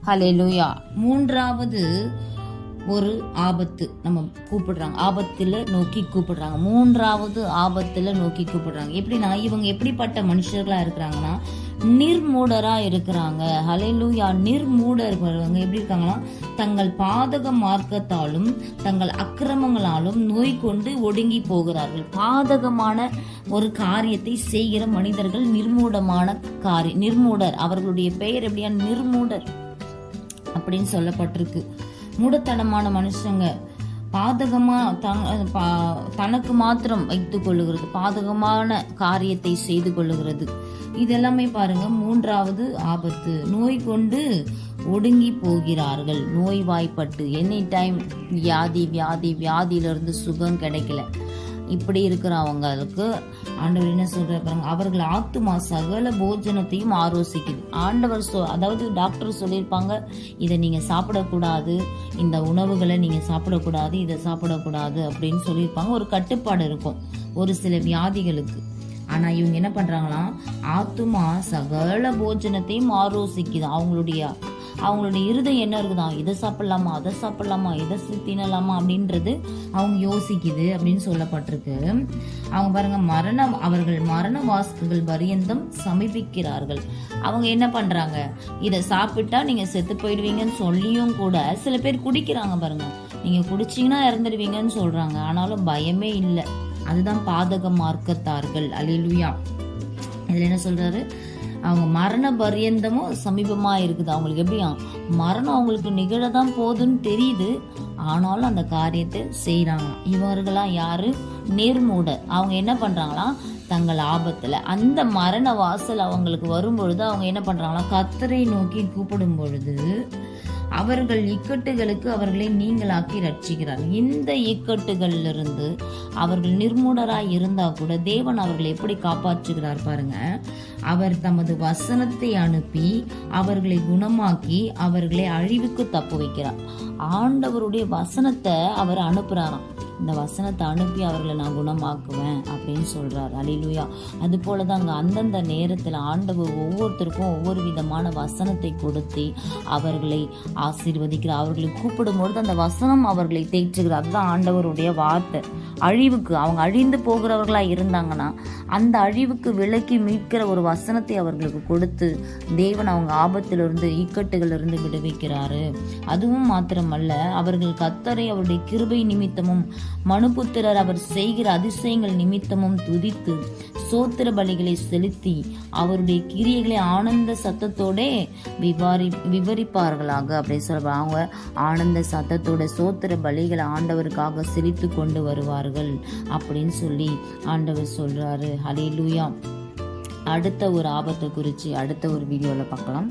ஹல்லேலூயா. மூன்றாவது ஒரு ஆபத்து நம்ம கூப்பிடுறாங்க, ஆபத்துல நோக்கி கூப்பிடுறாங்க. மூன்றாவது ஆபத்துல நோக்கி கூப்பிடுறாங்க. எப்படின்னா இவங்க எப்படிப்பட்ட மனுஷர்களா இருக்கிறாங்கன்னா நிர்மூடரா இருக்கிறாங்க. ஹல்லேலூயா. நிர்மூடர் எப்படி இருக்காங்கன்னா தங்கள் பாதக மார்க்கத்தாலும் தங்கள் அக்கிரமங்களாலும் நோய் கொண்டு ஒடுங்கி போகிறார்கள். பாதகமான ஒரு காரியத்தை செய்கிற மனிதர்கள் நிர்மூடமான நிர்மூடர். அவர்களுடைய பெயர் எப்படியா நிர்மூடர் அப்படின்னு சொல்லப்பட்டிருக்கு. மூடத்தனமான மனுஷங்க பாதகமா தனக்கு மாத்திரம் வைத்துக் கொள்ளுகிறது, பாதகமான காரியத்தை செய்து கொள்ளுகிறது. இதெல்லாமே பாருங்க மூன்றாவது ஆபத்து. நோய் கொண்டு ஒடுங்கி போகிறார்கள். நோய்வாய்ப்பட்டு எனி டைம் வியாதியிலிருந்து சுகம் கிடைக்கல. இப்படி இருக்கிறவங்களுக்கு ஆண்டவர் என்ன சொல்றாங்க, அவர்கள் ஆத்துமா சகல போஜனத்தையும் ஆரோசிக்குது. ஆண்டவர் அதாவது டாக்டர் சொல்லியிருப்பாங்க, இதை நீங்க சாப்பிடக்கூடாது, இந்த உணவுகளை நீங்க சாப்பிடக்கூடாது, இதை சாப்பிடக்கூடாது அப்படின்னு சொல்லியிருப்பாங்க. ஒரு கட்டுப்பாடு இருக்கும் ஒரு சில வியாதிகளுக்கு. ஆனா இவங்க என்ன பண்றாங்கன்னா ஆத்துமா சகல போஜனத்தையும் ஆரோசிக்குது. அவங்களுடைய இருதயம் என்ன இருக்குதா, இதை சாப்பிடலாமா, அதை சாப்பிடலாமா, இதை தின்னலாமா அப்படின்றது அவங்க யோசிக்குது அப்படின்னு சொல்லப்பட்டிருக்கு. அவங்க பாருங்க அவர்கள் மரண வாசல்கள் பரியந்தம் சமீபிக்கிறார்கள். அவங்க என்ன பண்றாங்க, இதை சாப்பிட்டா நீங்க செத்து போயிடுவீங்கன்னு சொல்லியும் கூட சில பேர் குடிக்கிறாங்க பாருங்க. நீங்க குடிச்சீங்கன்னா இறந்துடுவீங்கன்னு சொல்றாங்க, ஆனாலும் பயமே இல்லை. அதுதான் பாதக மார்க்கத்தார்கள். அல்லேலூயா. இதுல என்ன சொல்றாரு, அவங்க மரண பரியந்தமும் சமீபமா இருக்குது. அவங்களுக்கு எப்படியா மரணம் அவங்களுக்கு நிகழதான் போதுன்னு தெரியுது, ஆனாலும் அந்த காரியத்தை செய்யறாங்க. இவர்களா யாரு, நேர்மூடர். அவங்க என்ன பண்றாங்களா, தங்கள் ஆபத்துல அந்த மரண வாசல் அவங்களுக்கு வரும் பொழுது அவங்க என்ன பண்றாங்களா, கர்த்தரை நோக்கி கூப்பிடும் பொழுது அவர்கள் இக்கட்டுகளுக்கு அவர்களை நீங்களாக்கி ரட்சிக்கிறார்கள். இந்த இக்கட்டுகள்ல இருந்து அவர்கள் நிர்மூடராய் இருந்தா கூட தேவன் அவர்களை எப்படி காப்பாற்றுகிறார் பாருங்க. அவர் தமது வசனத்தை அனுப்பி அவர்களை குணமாக்கி அவர்களை அழிவுக்கு தப்பு வைக்கிறார். ஆண்டவருடைய வசனத்தை அவர் அனுப்புறாராம். இந்த வசனத்தை அனுப்பி அவர்களை நான் குணமாக்குவேன் அப்படின்னு சொல்றாரு. அல்லேலூயா. அது போலதாங்க அந்தந்த நேரத்துல ஆண்டவர் ஒவ்வொருத்தருக்கும் ஒவ்வொரு விதமான வசனத்தை கொடுத்து அவர்களை ஆசீர்வதிக்கிறார். அவர்களை கூப்பிடும் பொழுது அந்த வசனம் அவர்களை தேற்றுகிறார். அதுதான் ஆண்டவருடைய வார்த்தை. அழிவுக்கு அவங்க அழிந்து போகிறவர்களா இருந்தாங்கன்னா அந்த அழிவுக்கு விலக்கி மீட்கிற ஒரு வசனத்தை அவர்களுக்கு கொடுத்து தேவன் அவங்க ஆபத்திலிருந்து இக்கட்டுகளிலிருந்து விடுவிக்கிறாரு. அதுவும் மாத்திரமல்ல, அவர்கள் கர்த்தரை அவருடைய கிருபை நிமித்தமும் மனுபுத்திரர் அவர் செய்கிற அதிசயங்கள் நிமித்தமும் துதித்து சோத்திர பலிகளை செலுத்தி அவருடைய கிரியைகளை ஆனந்த சத்தத்தோட விவரிப்பார்களாக அப்படின்னு சொல்றாங்க. அவங்க ஆனந்த சத்தத்தோட சோத்திர பலிகளை ஆண்டவருக்காக செலுத்தி கொண்டு வருவார்கள் அப்படின்னு சொல்லி ஆண்டவர் சொல்றாரு. ஹல்லேலூயா. அடுத்த ஒரு ஆபத்தை குறித்து அடுத்த ஒரு வீடியோல பார்க்கலாம்.